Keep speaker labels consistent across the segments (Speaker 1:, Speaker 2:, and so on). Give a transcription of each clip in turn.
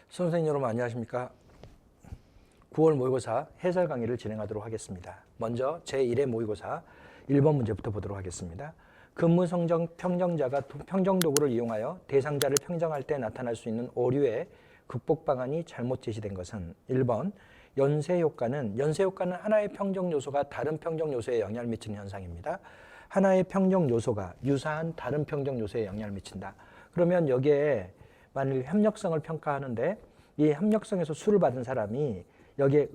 Speaker 1: 선생님 여러분 안녕하십니까? 9월 모의고사 해설 강의를 진행하도록 하겠습니다. 먼저 제1회 모의고사 1번 문제부터 보도록 하겠습니다. 근무성정 평정자가 평정도구를 이용하여 대상자를 평정할 때 나타날 수 있는 오류의 극복 방안이 잘못 제시된 것은 1번 연쇄효과는 하나의 평정 요소가 다른 평정 요소에 영향을 미치는 현상입니다. 하나의 평정 요소가 유사한 다른 평정 요소에 영향을 미친다. 그러면 여기에 만일 협력성을 평가하는데 이 협력성에서 수를 받은 사람이 여기에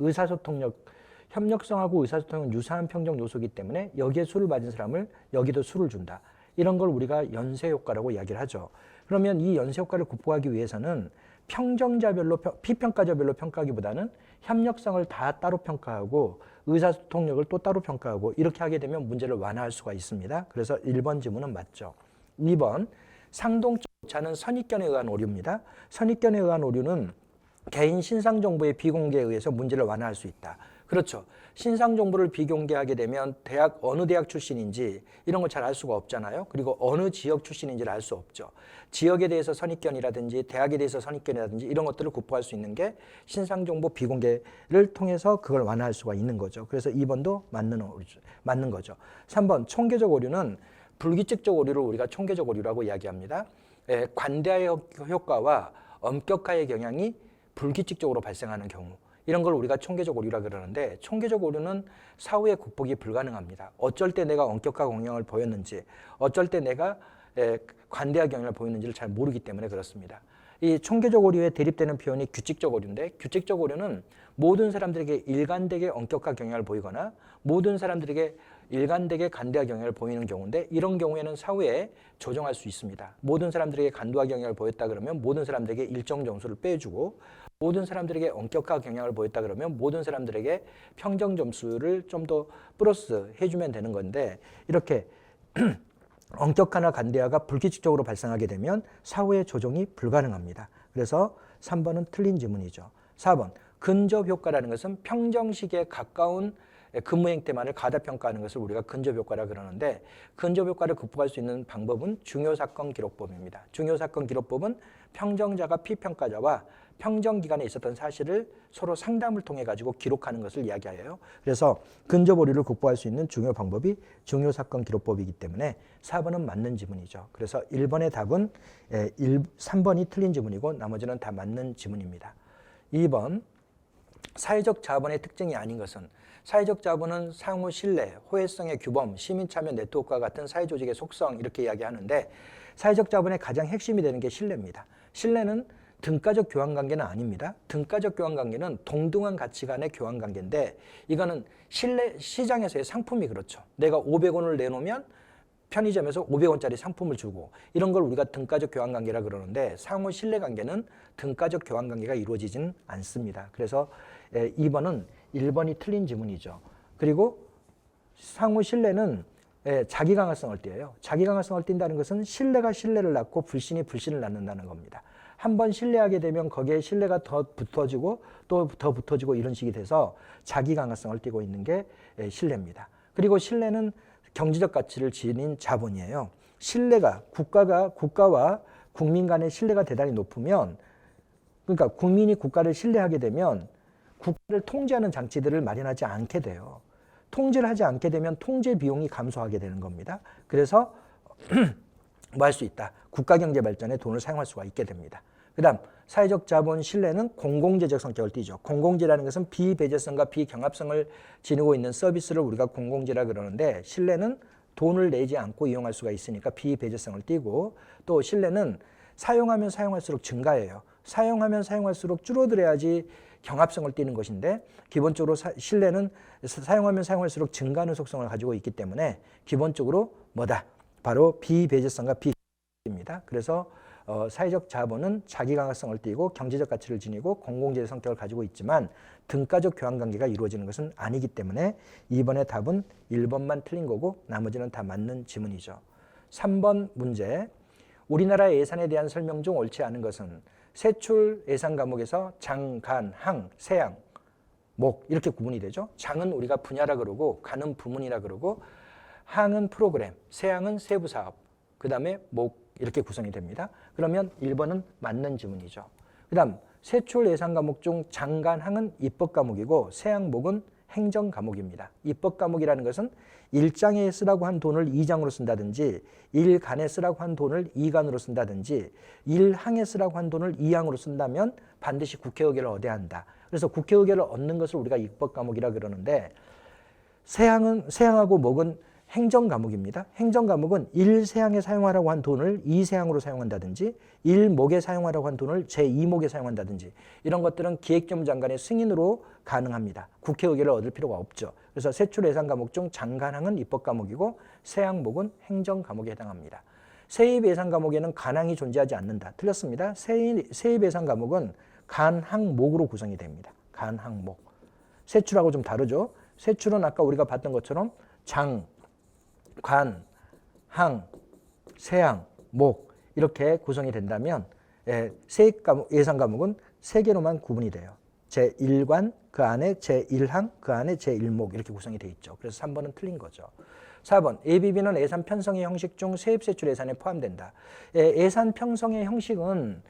Speaker 1: 협력성하고 의사소통은 유사한 평정 요소이기 때문에 여기에 수를 받은 사람을 여기도 수를 준다. 이런 걸 우리가 연쇄효과라고 이야기를 하죠. 그러면 이 연쇄효과를 극복하기 위해서는 평정자별로, 피평가자별로 평가하기보다는 협력성을 다 따로 평가하고 의사소통력을 또 따로 평가하고 이렇게 하게 되면 문제를 완화할 수가 있습니다. 그래서 1번 지문은 맞죠. 2번 상동적 오차는 선입견에 의한 오류입니다. 선입견에 의한 오류는 개인 신상 정보의 비공개에 의해서 문제를 완화할 수 있다. 그렇죠. 신상 정보를 비공개하게 되면 어느 대학 출신인지 이런 걸 잘 알 수가 없잖아요. 그리고 어느 지역 출신인지를 알 수 없죠. 지역에 대해서 선입견이라든지 대학에 대해서 선입견이라든지 이런 것들을 극복할 수 있는 게 신상 정보 비공개를 통해서 그걸 완화할 수가 있는 거죠. 그래서 2번도 맞는 거죠. 3번 총계적 오류는 불규칙적 오류를 우리가 총계적 오류라고 이야기합니다. 관대화의 효과와 엄격화의 경향이 불규칙적으로 발생하는 경우 이런 걸 우리가 총계적 오류라 그러는데 총계적 오류는 사후에 극복이 불가능합니다. 어쩔 때 내가 엄격화 경향을 보였는지 어쩔 때 내가 관대화 경향을 보였는지를 잘 모르기 때문에 그렇습니다. 이 총계적 오류에 대립되는 표현이 규칙적 오류인데 규칙적 오류는 모든 사람들에게 일관되게 엄격화 경향을 보이거나 모든 사람들에게 일관되게 관대화 경향을 보이는 경우인데 이런 경우에는 사후에 조정할 수 있습니다. 모든 사람들에게 관대화 경향을 보였다 그러면 모든 사람들에게 일정 점수를 빼주고 모든 사람들에게 엄격화 경향을 보였다 그러면 모든 사람들에게 평정 점수를 좀 더 플러스 해주면 되는 건데 이렇게 엄격화나 관대화가 불규칙적으로 발생하게 되면 사후에 조정이 불가능합니다. 그래서 3번은 틀린 지문이죠. 4번 근접 효과라는 것은 평정식에 가까운 근무 행태만을 가다평가하는 것을 우리가 근접효과라 그러는데 근접효과를 극복할 수 있는 방법은 중요사건 기록법입니다. 중요사건 기록법은 평정자가 피평가자와 평정기간에 있었던 사실을 서로 상담을 통해 가지고 기록하는 것을 이야기해요. 그래서 근접오류를 극복할 수 있는 중요 방법이 중요사건 기록법이기 때문에 4번은 맞는 지문이죠. 그래서 1번의 답은 3번이 틀린 지문이고 나머지는 다 맞는 지문입니다. 2번 사회적 자본의 특징이 아닌 것은 사회적 자본은 상호 신뢰, 호혜성의 규범, 시민참여 네트워크와 같은 사회조직의 속성 이렇게 이야기하는데 사회적 자본의 가장 핵심이 되는 게 신뢰입니다. 신뢰는 등가적 교환관계는 아닙니다. 등가적 교환관계는 동등한 가치 간의 교환관계인데 이거는 시장에서의 상품이 그렇죠. 내가 500원을 내놓으면 편의점에서 500원짜리 상품을 주고 이런 걸 우리가 등가적 교환관계라 그러는데 상호 신뢰관계는 등가적 교환관계가 이루어지지는 않습니다. 그래서 2번은 1번이 틀린 지문이죠. 그리고 상호 신뢰는 자기 강화성을 띠어요. 자기 강화성을 띈다는 것은 신뢰가 신뢰를 낳고 불신이 불신을 낳는다는 겁니다. 한번 신뢰하게 되면 거기에 신뢰가 더 붙어지고 또 더 붙어지고 이런 식이 돼서 자기 강화성을 띠고 있는 게 신뢰입니다. 그리고 신뢰는 경제적 가치를 지닌 자본이에요. 신뢰가 국가와 국민 간의 신뢰가 대단히 높으면 그러니까 국민이 국가를 신뢰하게 되면 국가를 통제하는 장치들을 마련하지 않게 돼요. 통제를 하지 않게 되면 통제 비용이 감소하게 되는 겁니다. 그래서 뭐 할 수 있다. 국가 경제 발전에 돈을 사용할 수가 있게 됩니다. 그 다음 사회적 자본 신뢰는 공공재적 성격을 띠죠. 공공재라는 것은 비배제성과 비경합성을 지니고 있는 서비스를 우리가 공공재라 그러는데 신뢰는 돈을 내지 않고 이용할 수가 있으니까 비배제성을 띠고 또 신뢰는 사용하면 사용할수록 증가해요. 사용하면 사용할수록 줄어들어야지 경합성을 띠는 것인데 기본적으로 신뢰는 사용하면 사용할수록 증가하는 속성을 가지고 있기 때문에 기본적으로 뭐다? 바로 비배제성과 비입니다. 그래서 사회적 자본은 자기 강화성을 띠고 경제적 가치를 지니고 공공재의 성격을 가지고 있지만 등가적 교환관계가 이루어지는 것은 아니기 때문에 2번의 답은 1번만 틀린 거고 나머지는 다 맞는 지문이죠. 3번 문제 우리나라 예산에 대한 설명 중 옳지 않은 것은 세출 예산 과목에서 장, 간, 항, 세양, 목 이렇게 구분이 되죠. 장은 우리가 분야라 그러고 간은 부문이라 그러고 항은 프로그램, 세항은 세부 사업, 그 다음에 목 이렇게 구성이 됩니다. 그러면 1번은 맞는 지문이죠. 그 다음 세출 예산 과목 중 장간항은 입법 과목이고 세항목은 행정 과목입니다. 입법 과목이라는 것은 1장에 쓰라고 한 돈을 2장으로 쓴다든지 1간에 쓰라고 한 돈을 2간으로 쓴다든지 1항에 쓰라고 한 돈을 2항으로 쓴다면 반드시 국회 의결을 얻어야 한다. 그래서 국회 의결을 얻는 것을 우리가 입법 과목이라 그러는데 세항하고 목은 행정 과목입니다. 행정 과목은 1세항에 사용하라고 한 돈을 2세항으로 사용한다든지 1목에 사용하라고 한 돈을 제2목에 사용한다든지 이런 것들은 기획재무 장관의 승인으로 가능합니다. 국회 의결을 얻을 필요가 없죠. 그래서 세출 예산 과목 중 장간항은 입법 과목이고 세항목은 행정 과목에 해당합니다. 세입 예산 과목에는 간항이 존재하지 않는다. 틀렸습니다. 세입 예산 과목은 간항목으로 구성이 됩니다. 간항목. 세출하고 좀 다르죠. 세출은 아까 우리가 봤던 것처럼 장, 관, 항, 세항, 목 이렇게 구성이 된다면 세입 예산 과목은 세 개로만 구분이 돼요. 제1관, 그 안에 제1항, 그 안에 제1목 이렇게 구성이 돼 있죠. 그래서 3번은 틀린 거죠. 4번 ABB는 예산 편성의 형식 중 세입세출 예산에 포함된다. 예산 편성의 형식은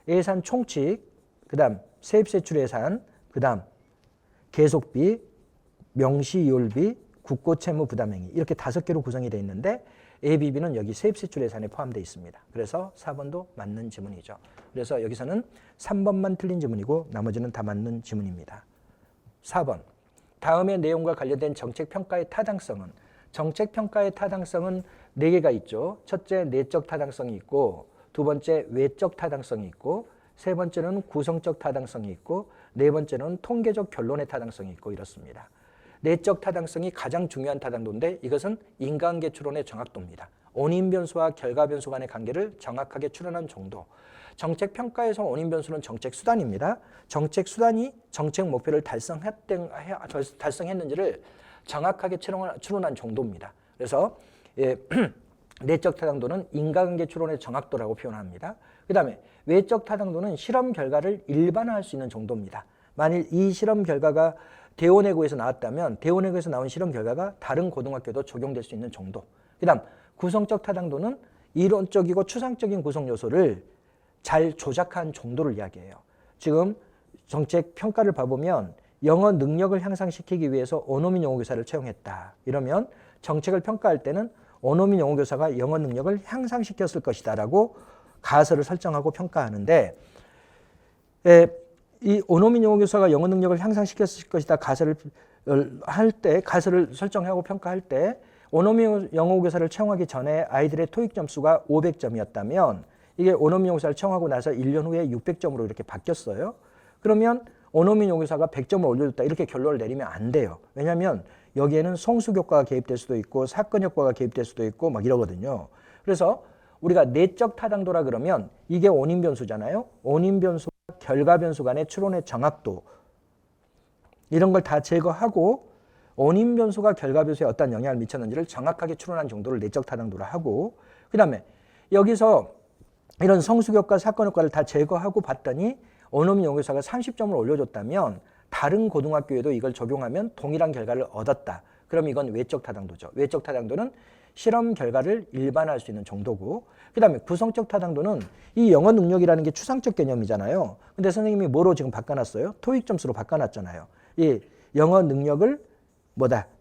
Speaker 1: 예산 총칙, 그 다음 세입세출 예산, 그 다음 계속비, 명시이율비, 국고채무 부담행위 이렇게 5개로 구성이 되어 있는데 ABB는 여기 세입세출 예산에 포함되어 있습니다. 그래서 4번도 맞는 지문이죠. 그래서 여기서는 3번만 틀린 지문이고 나머지는 다 맞는 지문입니다. 4번 다음의 내용과 관련된 정책평가의 타당성은 정책평가의 타당성은 4개가 있죠. 첫째 내적 타당성이 있고 두 번째 외적 타당성이 있고 세 번째는 구성적 타당성이 있고 네 번째는 통계적 결론의 타당성이 있고 이렇습니다. 내적 타당성이 가장 중요한 타당도인데 이것은 인과관계 추론의 정확도입니다. 원인 변수와 결과 변수 간의 관계를 정확하게 추론한 정도. 정책 평가에서 원인 변수는 정책 수단입니다. 정책 수단이 정책 목표를 달성했는지를 정확하게 추론한 정도입니다. 그래서 내적 타당도는 인과관계 추론의 정확도라고 표현합니다. 그 다음에 외적 타당도는 실험 결과를 일반화할 수 있는 정도입니다. 만일 이 실험 결과가 대원외고에서 나왔다면 대원외고에서 나온 실험 결과가 다른 고등학교도 적용될 수 있는 정도. 그 다음 구성적 타당도는 이론적이고 추상적인 구성 요소를 잘 조작한 정도를 이야기해요. 지금 정책 평가를 봐보면 영어 능력을 향상시키기 위해서 원어민 영어교사를 채용했다. 이러면 정책을 평가할 때는 원어민 영어교사가 영어 능력을 향상시켰을 것이다 라고 가설을 설정하고 평가하는데 이 원어민 영어교사가 영어 능력을 향상시켰을 것이다 가설을 설정하고 평가할 때 원어민 영어교사를 채용하기 전에 아이들의 토익 점수가 500점이었다면 이게 원어민 영어교사를 채용하고 나서 1년 후에 600점으로 이렇게 바뀌었어요. 그러면 원어민 영어교사가 100점을 올려줬다 이렇게 결론을 내리면 안 돼요. 왜냐하면 여기에는 성숙 효과가 개입될 수도 있고 사건 효과가 개입될 수도 있고 막 이러거든요. 그래서 우리가 내적 타당도라 그러면 이게 원인 변수잖아요. 원인 변수와 결과 변수 간의 추론의 정확도 이런 걸 다 제거하고 원인 변수가 결과 변수에 어떤 영향을 미쳤는지를 정확하게 추론한 정도를 내적 타당도라 하고 그 다음에 여기서 이런 성숙 효과, 사건 효과를 다 제거하고 봤더니 원어민 영어교사가 30점을 올려줬다면 다른 고등학교에도 이걸 적용하면 동일한 결과를 얻었다. 그럼 이건 외적 타당도죠. 외적 타당도는 실험 결과를 일반화할 수 있는 정도고 그 다음에 구성적 타당도는 이 영어 능력이라는 게 추상적 개념이잖아요. 근데 선생님이 뭐로 지금 바꿔놨어요? 토익 점수로 바꿔놨잖아요. 이 영어 능력을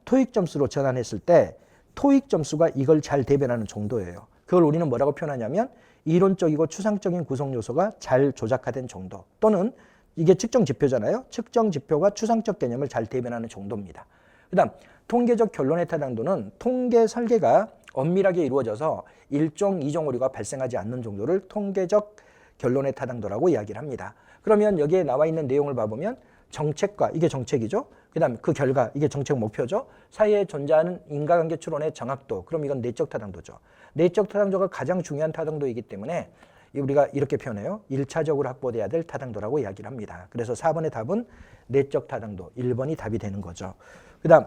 Speaker 1: 토익 점수로 전환했을 때 토익 점수가 이걸 잘 대변하는 정도예요. 그걸 우리는 뭐라고 표현하냐면 이론적이고 추상적인 구성 요소가 잘 조작화된 정도 또는 이게 측정 지표잖아요. 측정 지표가 추상적 개념을 잘 대변하는 정도입니다. 그 다음 통계적 결론의 타당도는 통계 설계가 엄밀하게 이루어져서 1종, 2종 오류가 발생하지 않는 정도를 통계적 결론의 타당도라고 이야기를 합니다. 그러면 여기에 나와 있는 내용을 봐보면 정책과 이게 정책이죠. 그 다음 그 결과 이게 정책 목표죠. 사이에 존재하는 인과관계 추론의 정확도 그럼 이건 내적 타당도죠. 내적 타당도가 가장 중요한 타당도이기 때문에 우리가 이렇게 표현해요. 1차적으로 확보돼야 될 타당도라고 이야기를 합니다. 그래서 4번의 답은 내적 타당도 1번이 답이 되는 거죠. 그 다음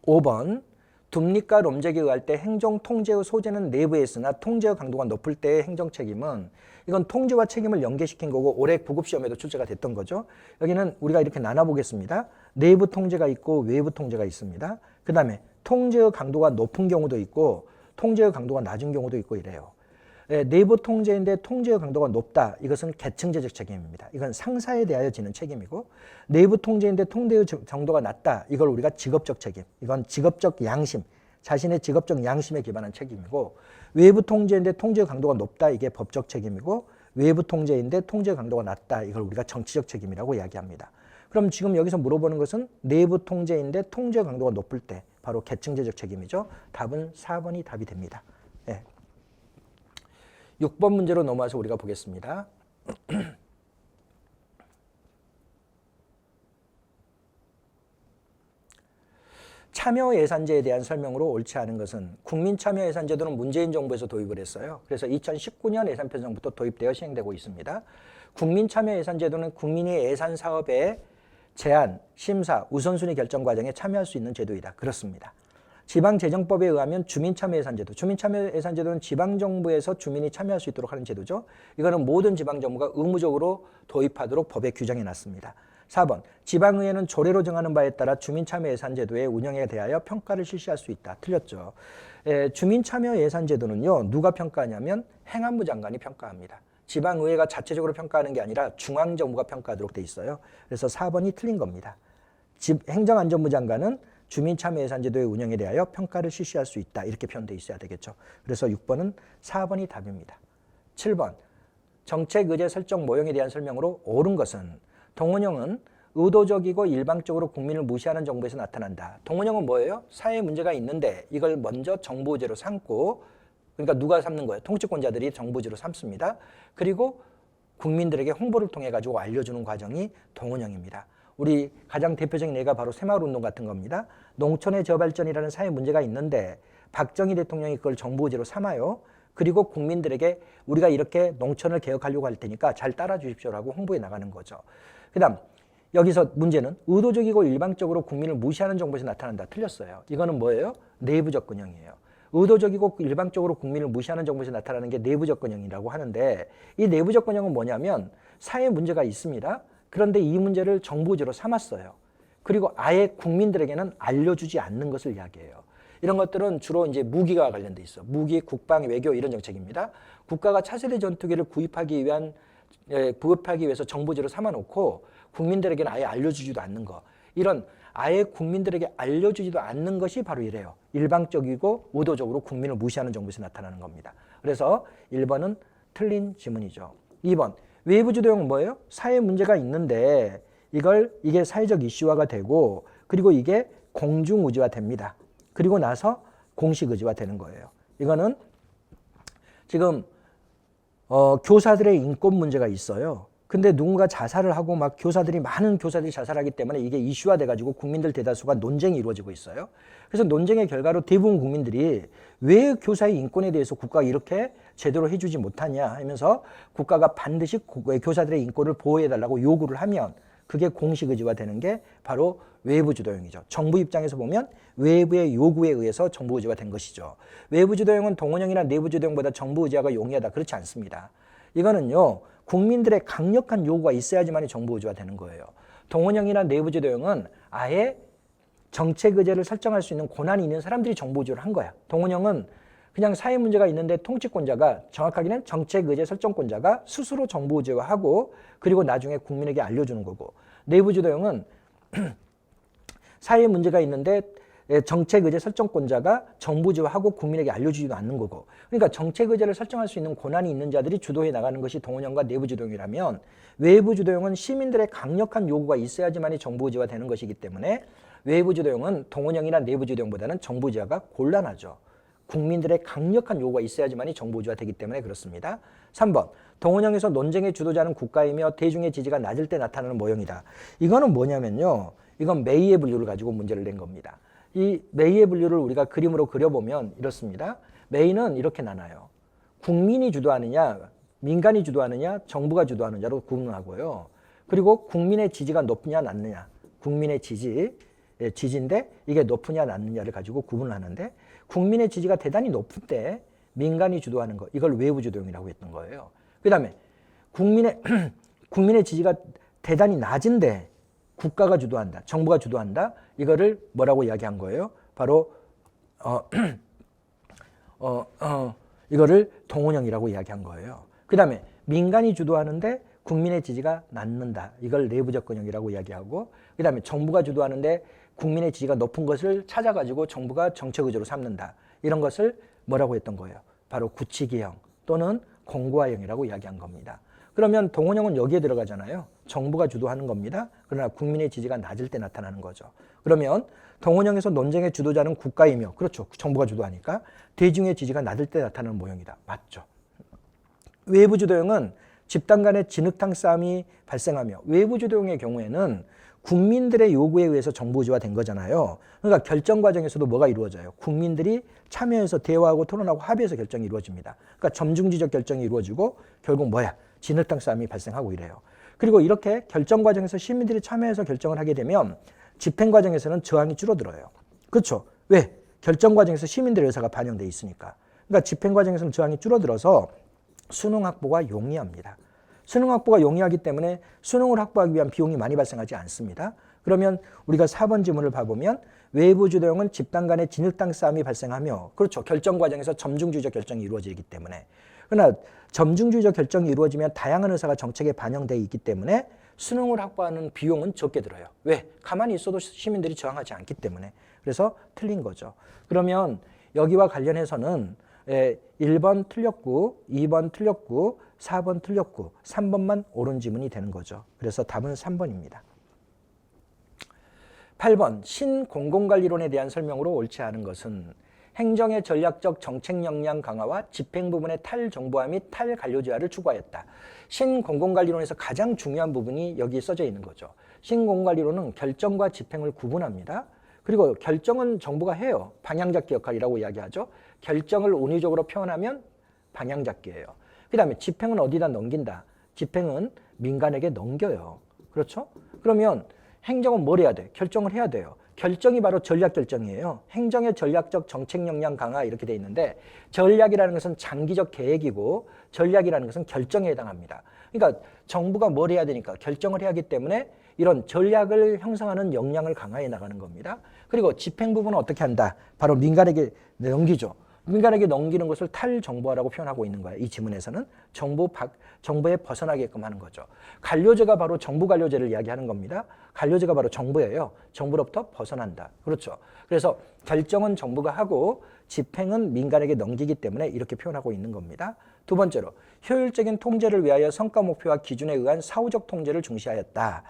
Speaker 1: 5번 둠립과 롬잭에 의할 때 행정 통제의 소재는 내부에 있으나 통제의 강도가 높을 때의 행정 책임은 이건 통제와 책임을 연계시킨 거고 올해 구급시험에도 출제가 됐던 거죠. 여기는 우리가 이렇게 나눠보겠습니다. 내부 통제가 있고 외부 통제가 있습니다. 그 다음에 통제의 강도가 높은 경우도 있고 통제의 강도가 낮은 경우도 있고 이래요. 내부 통제인데 통제의 강도가 높다. 이것은 계층제적 책임입니다. 이건 상사에 대하여 지는 책임이고, 내부 통제인데 통제의 정도가 낮다. 이걸 우리가 직업적 책임. 이건 직업적 양심, 자신의 직업적 양심에 기반한 책임이고, 외부 통제인데 통제의 강도가 높다. 이게 법적 책임이고, 외부 통제인데 통제의 강도가 낮다. 이걸 우리가 정치적 책임이라고 이야기합니다. 그럼 지금 여기서 물어보는 것은 내부 통제인데 통제의 강도가 높을 때 바로 계층제적 책임이죠. 답은 4번이 답이 됩니다. 네. 6번 문제로 넘어와서 우리가 보겠습니다. 참여예산제에 대한 설명으로 옳지 않은 것은, 국민참여예산제도는 문재인 정부에서 도입을 했어요. 그래서 2019년 예산편성부터 도입되어 시행되고 있습니다. 국민참여예산제도는 국민이 예산사업의 제안, 심사, 우선순위 결정 과정에 참여할 수 있는 제도이다. 그렇습니다. 지방재정법에 의하면 주민참여예산제도, 주민참여예산제도는 지방정부에서 주민이 참여할 수 있도록 하는 제도죠. 이거는 모든 지방정부가 의무적으로 도입하도록 법에 규정해 놨습니다. 4번, 지방의회는 조례로 정하는 바에 따라 주민참여예산제도의 운영에 대하여 평가를 실시할 수 있다. 틀렸죠. 주민참여예산제도는요, 누가 평가하냐면 행안부 장관이 평가합니다. 지방의회가 자체적으로 평가하는 게 아니라 중앙정부가 평가하도록 돼 있어요. 그래서 4번이 틀린 겁니다. 행정안전부 장관은 주민참여예산제도의 운영에 대하여 평가를 실시할 수 있다. 이렇게 표현되어 있어야 되겠죠. 그래서 6번은 4번이 답입니다. 7번, 정책 의제 설정 모형에 대한 설명으로 옳은 것은, 동원형은 의도적이고 일방적으로 국민을 무시하는 정부에서 나타난다. 동원형은 뭐예요? 사회에 문제가 있는데 이걸 먼저 정부 의제로 삼고, 그러니까 누가 삼는 거예요? 통치권자들이 정부 의제로 삼습니다. 그리고 국민들에게 홍보를 통해 가지고 알려주는 과정이 동원형입니다. 우리 가장 대표적인 예가 바로 새마을운동 같은 겁니다. 농촌의 저발전이라는 사회 문제가 있는데 박정희 대통령이 그걸 정부 의제로 삼아요. 그리고 국민들에게 우리가 이렇게 농촌을 개혁하려고 할 테니까 잘 따라 주십시오라고 홍보해 나가는 거죠. 그 다음 여기서 문제는 의도적이고 일방적으로 국민을 무시하는 정부에서 나타난다. 틀렸어요. 이거는 뭐예요? 내부 접근형이에요. 의도적이고 일방적으로 국민을 무시하는 정부에서 나타나는 게 내부 접근형이라고 하는데, 이 내부 접근형은 뭐냐면 사회에 문제가 있습니다. 그런데 이 문제를 정부 의제로 삼았어요. 그리고 아예 국민들에게는 알려주지 않는 것을 이야기해요. 이런 것들은 주로 이제 무기와 관련돼 있어. 무기, 국방, 외교 이런 정책입니다. 국가가 차세대 전투기를 구입하기 위해서 정부 의제로 삼아놓고 국민들에게는 아예 알려주지도 않는 거. 이런 아예 국민들에게 알려주지도 않는 것이 바로 이래요. 일방적이고 의도적으로 국민을 무시하는 정부에서 나타나는 겁니다. 그래서 1번은 틀린 지문이죠. 2번, 외부 주도형은 뭐예요? 사회 문제가 있는데 이게 사회적 이슈화가 되고, 그리고 이게 공중 의지화 됩니다. 그리고 나서 공식 의지화 되는 거예요. 이거는 지금 교사들의 인권 문제가 있어요. 근데 누군가 자살을 하고 막 많은 교사들이 자살하기 때문에 이게 이슈화 돼가지고 국민들 대다수가 논쟁이 이루어지고 있어요. 그래서 논쟁의 결과로 대부분 국민들이 왜 교사의 인권에 대해서 국가가 이렇게 제대로 해주지 못하냐 하면서 국가가 반드시 교사들의 인권을 보호해달라고 요구를 하면 그게 공식 의지화 되는 게 바로 외부 주도형이죠. 정부 입장에서 보면 외부의 요구에 의해서 정부 의지화 된 것이죠. 외부 주도형은 동원형이나 내부 주도형보다 정부 의지화가 용이하다. 그렇지 않습니다. 이거는요, 국민들의 강력한 요구가 있어야지만 정부 의지화 되는 거예요. 동원형이나 내부 주도형은 아예 정책 의제를 설정할 수 있는 권한이 있는 사람들이 정부 의지를 한 거야. 동원형은 그냥 사회 문제가 있는데 통치권자가, 정확하게는 정책 의제 설정권자가 스스로 정부 의제화하고 그리고 나중에 국민에게 알려주는 거고, 내부 주도형은 사회 문제가 있는데 정책 의제 설정권자가 정부 의제화하고 국민에게 알려주지도 않는 거고, 그러니까 정책 의제를 설정할 수 있는 권한이 있는 자들이 주도해 나가는 것이 동원형과 내부 주도형이라면, 외부 주도형은 시민들의 강력한 요구가 있어야지만이 정부 의제화 되는 것이기 때문에 외부 주도형은 동원형이나 내부 주도형보다는 정부 의제화가 곤란하죠. 국민들의 강력한 요구가 있어야지만이 정부 의제화 되기 때문에 그렇습니다. 3번, 동원형에서 논쟁의 주도자는 국가이며 대중의 지지가 낮을 때 나타나는 모형이다. 이거는 뭐냐면요, 이건 메이의 분류를 가지고 문제를 낸 겁니다. 이 메이의 분류를 우리가 그림으로 그려보면 이렇습니다. 메이는 이렇게 나눠요. 국민이 주도하느냐, 민간이 주도하느냐, 정부가 주도하느냐로 구분하고요. 그리고 국민의 지지가 높으냐 낮느냐, 국민의 지지인데 이게 높으냐 낮느냐를 가지고 구분하는데, 국민의 지지가 대단히 높을 때 민간이 주도하는 거, 이걸 외부 주도형이라고 했던 거예요. 그 다음에 국민의 지지가 대단히 낮은데 국가가 주도한다, 정부가 주도한다, 이거를 뭐라고 이야기한 거예요? 바로 이거를 동원형이라고 이야기한 거예요. 그 다음에 민간이 주도하는데 국민의 지지가 낮는다. 이걸 내부 접근형이라고 이야기하고, 그 다음에 정부가 주도하는데 국민의 지지가 높은 것을 찾아가지고 정부가 정책 의제로 삼는다. 이런 것을 뭐라고 했던 거예요? 바로 굳히기형 또는 공고화형이라고 이야기한 겁니다. 그러면 동원형은 여기에 들어가잖아요. 정부가 주도하는 겁니다. 그러나 국민의 지지가 낮을 때 나타나는 거죠. 그러면 동원형에서 논쟁의 주도자는 국가이며, 그렇죠. 정부가 주도하니까 대중의 지지가 낮을 때 나타나는 모형이다. 맞죠. 외부 주도형은 집단 간의 진흙탕 싸움이 발생하며, 외부 주도형의 경우에는 국민들의 요구에 의해서 정부 의지화된 거잖아요. 그러니까 결정 과정에서도 뭐가 이루어져요? 국민들이 참여해서 대화하고 토론하고 합의해서 결정이 이루어집니다. 그러니까 점중지적 결정이 이루어지고 결국 뭐야? 진흙탕 싸움이 발생하고 이래요. 그리고 이렇게 결정 과정에서 시민들이 참여해서 결정을 하게 되면 집행 과정에서는 저항이 줄어들어요. 그렇죠? 왜? 결정 과정에서 시민들의 의사가 반영돼 있으니까. 그러니까 집행 과정에서는 저항이 줄어들어서 수능 확보가 용이합니다. 수능 확보가 용이하기 때문에 수능을 확보하기 위한 비용이 많이 발생하지 않습니다. 그러면 우리가 4번 지문을 봐보면 외부 주도형은 집단 간의 진흙탕 싸움이 발생하며, 그렇죠. 결정 과정에서 점중주의적 결정이 이루어지기 때문에. 그러나 점중주의적 결정이 이루어지면 다양한 의사가 정책에 반영되어 있기 때문에 수능을 확보하는 비용은 적게 들어요. 왜? 가만히 있어도 시민들이 저항하지 않기 때문에. 그래서 틀린 거죠. 그러면 여기와 관련해서는 1번 틀렸고, 2번 틀렸고, 4번 틀렸고, 3번만 옳은 지문이 되는 거죠. 그래서 답은 3번입니다. 8번 신공공관리론에 대한 설명으로 옳지 않은 것은 행정의 전략적 정책 역량 강화와 집행 부분의 탈정부화 및 탈관료제화를 추구하였다. 신공공관리론에서 가장 중요한 부분이 여기 써져 있는 거죠. 신공공관리론은 결정과 집행을 구분합니다. 그리고 결정은 정부가 해요. 방향잡기 역할이라고 이야기하죠. 결정을 운의적으로 표현하면 방향잡기예요. 그 다음에 집행은 어디다 넘긴다. 집행은 민간에게 넘겨요. 그렇죠? 그러면 행정은 뭘 해야 돼? 결정을 해야 돼요. 결정이 바로 전략 결정이에요. 행정의 전략적 정책 역량 강화 이렇게 돼 있는데, 전략이라는 것은 장기적 계획이고 전략이라는 것은 결정에 해당합니다. 그러니까 정부가 뭘 해야 되니까 결정을 해야 하기 때문에 이런 전략을 형성하는 역량을 강화해 나가는 겁니다. 그리고 집행 부분은 어떻게 한다? 바로 민간에게 넘기죠. 민간에게 넘기는 것을 탈정부화라고 표현하고 있는 거예요. 이 지문에서는 정부에 벗어나게끔 하는 거죠. 관료제가 바로 정부 관료제를 이야기하는 겁니다. 관료제가 바로 정부예요. 정부로부터 벗어난다. 그렇죠. 그래서 결정은 정부가 하고 집행은 민간에게 넘기기 때문에 이렇게 표현하고 있는 겁니다. 두 번째로 효율적인 통제를 위하여 성과 목표와 기준에 의한 사후적 통제를 중시하였다.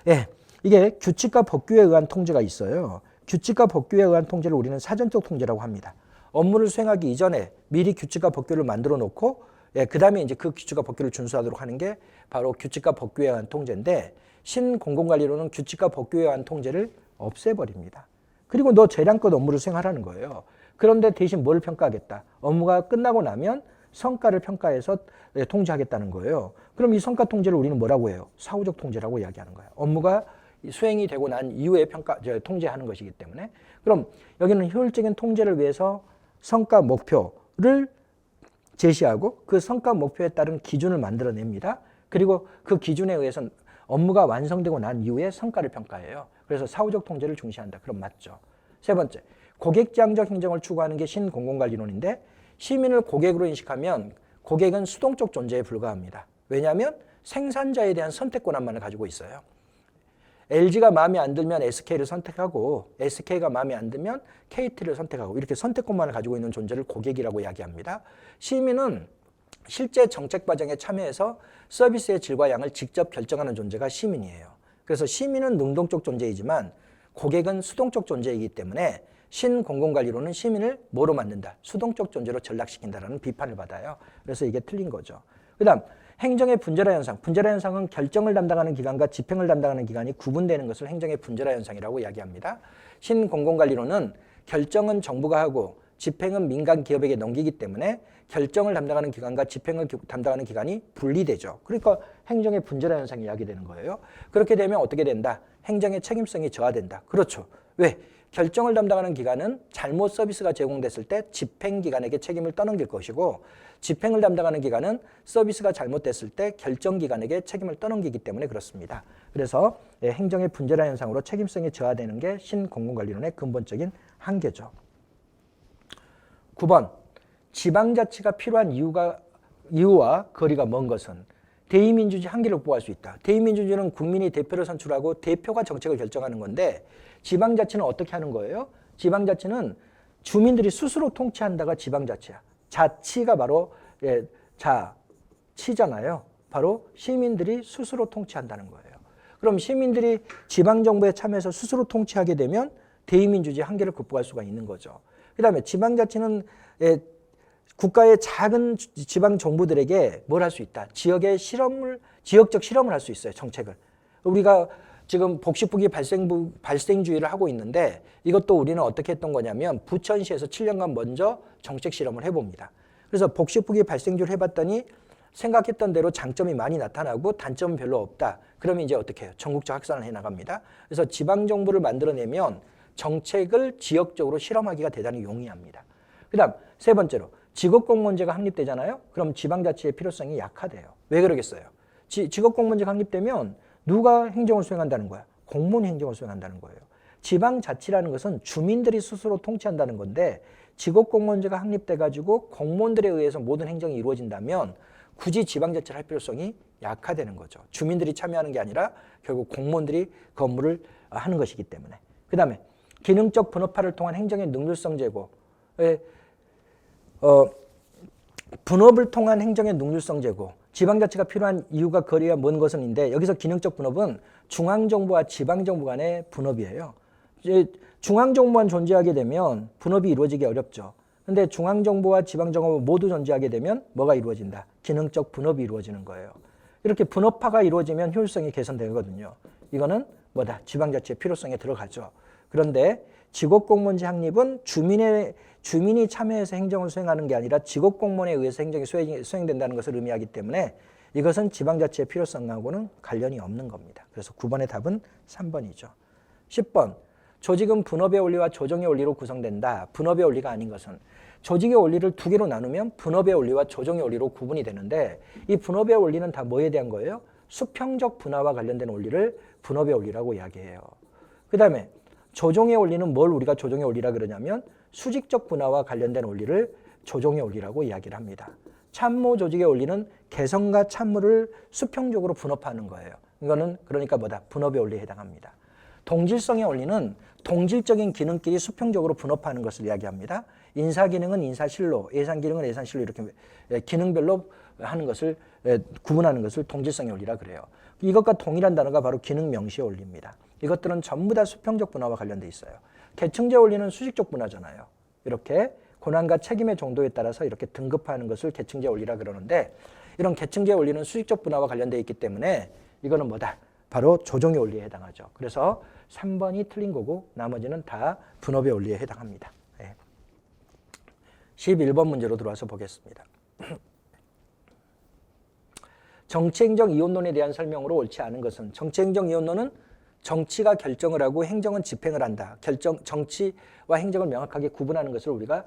Speaker 1: 예, 이게 규칙과 법규에 의한 통제가 있어요. 규칙과 법규에 의한 통제를 우리는 사전적 통제라고 합니다. 업무를 수행하기 이전에 미리 규칙과 법규를 만들어 놓고, 그 다음에 이제 그 규칙과 법규를 준수하도록 하는 게 바로 규칙과 법규에 의한 통제인데, 신공공관리론은 규칙과 법규에 의한 통제를 없애버립니다. 그리고 너 재량껏 업무를 수행하라는 거예요. 그런데 대신 뭘 평가하겠다? 업무가 끝나고 나면 성과를 평가해서 통제하겠다는 거예요. 그럼 이 성과 통제를 우리는 뭐라고 해요? 사후적 통제라고 이야기하는 거예요. 업무가 수행이 되고 난 이후에 통제하는 것이기 때문에. 그럼 여기는 효율적인 통제를 위해서 성과 목표를 제시하고 그 성과 목표에 따른 기준을 만들어냅니다. 그리고 그 기준에 의해서 업무가 완성되고 난 이후에 성과를 평가해요. 그래서 사후적 통제를 중시한다. 그럼 맞죠. 세 번째, 고객지향적 행정을 추구하는 게 신공공관리론인데, 시민을 고객으로 인식하면 고객은 수동적 존재에 불과합니다. 왜냐하면 생산자에 대한 선택 권한만을 가지고 있어요. LG가 마음에 안 들면 SK를 선택하고, SK가 마음에 안 들면 KT를 선택하고, 이렇게 선택권만을 가지고 있는 존재를 고객이라고 이야기합니다. 시민은 실제 정책 과정에 참여해서 서비스의 질과 양을 직접 결정하는 존재가 시민이에요. 그래서 시민은 능동적 존재이지만 고객은 수동적 존재이기 때문에 신공공관리론은 시민을 뭐로 만든다? 수동적 존재로 전락시킨다라는 비판을 받아요. 그래서 이게 틀린 거죠. 그 다음 행정의 분절화 현상. 분절화 현상은 결정을 담당하는 기관과 집행을 담당하는 기관이 구분되는 것을 행정의 분절화 현상이라고 이야기합니다. 신공공관리론은 결정은 정부가 하고 집행은 민간 기업에게 넘기기 때문에 결정을 담당하는 기관과 집행을 담당하는 기관이 분리되죠. 그러니까 행정의 분절화 현상이 야기되는 거예요. 그렇게 되면 어떻게 된다? 행정의 책임성이 저하된다. 그렇죠. 왜? 결정을 담당하는 기관은 잘못 서비스가 제공됐을 때 집행기관에게 책임을 떠넘길 것이고, 집행을 담당하는 기관은 서비스가 잘못됐을 때 결정기관에게 책임을 떠넘기기 때문에 그렇습니다. 그래서 행정의 분절화 현상으로 책임성이 저하되는 게 신공공관리론의 근본적인 한계죠. 9번, 지방자치가 필요한 이유와 거리가 먼 것은 대의민주주의 한계를 극복할 수 있다. 대의민주주의는 국민이 대표를 선출하고 대표가 정책을 결정하는 건데 지방자치는 어떻게 하는 거예요? 지방자치는 주민들이 스스로 통치한다가 지방자치야. 자치가 바로 자치잖아요. 바로 시민들이 스스로 통치한다는 거예요. 그럼 시민들이 지방정부에 참여해서 스스로 통치하게 되면 대의민주주의 한계를 극복할 수가 있는 거죠. 그 다음에 지방자치는 국가의 작은 지방정부들에게 뭘 할 수 있다. 지역적 실험을 할 수 있어요. 정책을. 우리가 지금 복식부기 발생주의를 하고 있는데 이것도 우리는 어떻게 했던 거냐면 부천시에서 7년간 먼저 정책 실험을 해봅니다. 그래서 복식부기 발생주의를 해봤더니 생각했던 대로 장점이 많이 나타나고 단점은 별로 없다. 그러면 이제 어떻게 해요? 전국적 확산을 해나갑니다. 그래서 지방정부를 만들어내면 정책을 지역적으로 실험하기가 대단히 용이합니다. 그 다음 세 번째로 직업공무원제가 확립되잖아요. 그럼 지방자치의 필요성이 약화돼요. 왜 그러겠어요? 직업공무원제가 확립되면 누가 행정을 수행한다는 거야? 공무원이 행정을 수행한다는 거예요. 지방자치라는 것은 주민들이 스스로 통치한다는 건데 직업공무원제가 확립돼가지고 공무원들에 의해서 모든 행정이 이루어진다면 굳이 지방자치를 할 필요성이 약화되는 거죠. 주민들이 참여하는 게 아니라 결국 공무원들이 그 업무를 하는 것이기 때문에. 그 다음에 기능적 분업화를 통한 행정의 능률성 제고. 분업을 통한 행정의 능률성 제고. 지방자치가 필요한 이유가 거리가 먼 것은인데 여기서 기능적 분업은 중앙정부와 지방정부 간의 분업이에요. 중앙정부만 존재하게 되면 분업이 이루어지기 어렵죠. 근데 중앙정부와 지방정부 모두 존재하게 되면 뭐가 이루어진다? 기능적 분업이 이루어지는 거예요. 이렇게 분업화가 이루어지면 효율성이 개선되거든요. 이거는 뭐다? 지방자치의 필요성에 들어가죠. 그런데 직업공무원제 확립은 주민이 참여해서 행정을 수행하는 게 아니라 직업공무원에 의해서 행정이 수행된다는 것을 의미하기 때문에 이것은 지방자치의 필요성하고는 관련이 없는 겁니다. 그래서 9번의 답은 3번이죠. 10번. 조직은 분업의 원리와 조정의 원리로 구성된다. 분업의 원리가 아닌 것은 조직의 원리를 두 개로 나누면 분업의 원리와 조정의 원리로 구분이 되는데 이 분업의 원리는 다 뭐에 대한 거예요? 수평적 분화와 관련된 원리를 분업의 원리라고 이야기해요. 그 다음에 조정의 원리는 뭘 우리가 조정의 원리라 그러냐면 수직적 분화와 관련된 원리를 조정의 원리라고 이야기를 합니다. 참모 조직의 원리는 개성과 참모를 수평적으로 분업하는 거예요. 이거는 그러니까 뭐다? 분업의 원리에 해당합니다. 동질성의 원리는 동질적인 기능끼리 수평적으로 분업하는 것을 이야기합니다. 인사기능은 인사실로, 예산기능은 예산실로 이렇게 기능별로 하는 것을 구분하는 것을 동질성의 원리라 그래요. 이것과 동일한 단어가 바로 기능명시의 원리입니다. 이것들은 전부 다 수평적 분화와 관련돼 있어요. 계층제 원리는 수직적 분화잖아요. 이렇게 고난과 책임의 정도에 따라서 이렇게 등급화하는 것을 계층제 원리라 그러는데 이런 계층제 원리는 수직적 분화와 관련돼 있기 때문에 이거는 뭐다? 바로 조정의 원리에 해당하죠. 그래서 3번이 틀린 거고 나머지는 다 분업의 원리에 해당합니다. 11번 문제로 들어와서 보겠습니다. 정치행정 이혼론에 대한 설명으로 옳지 않은 것은 정치행정 이혼론은 정치가 결정을 하고 행정은 집행을 한다. 정치와 행정을 명확하게 구분하는 것을 우리가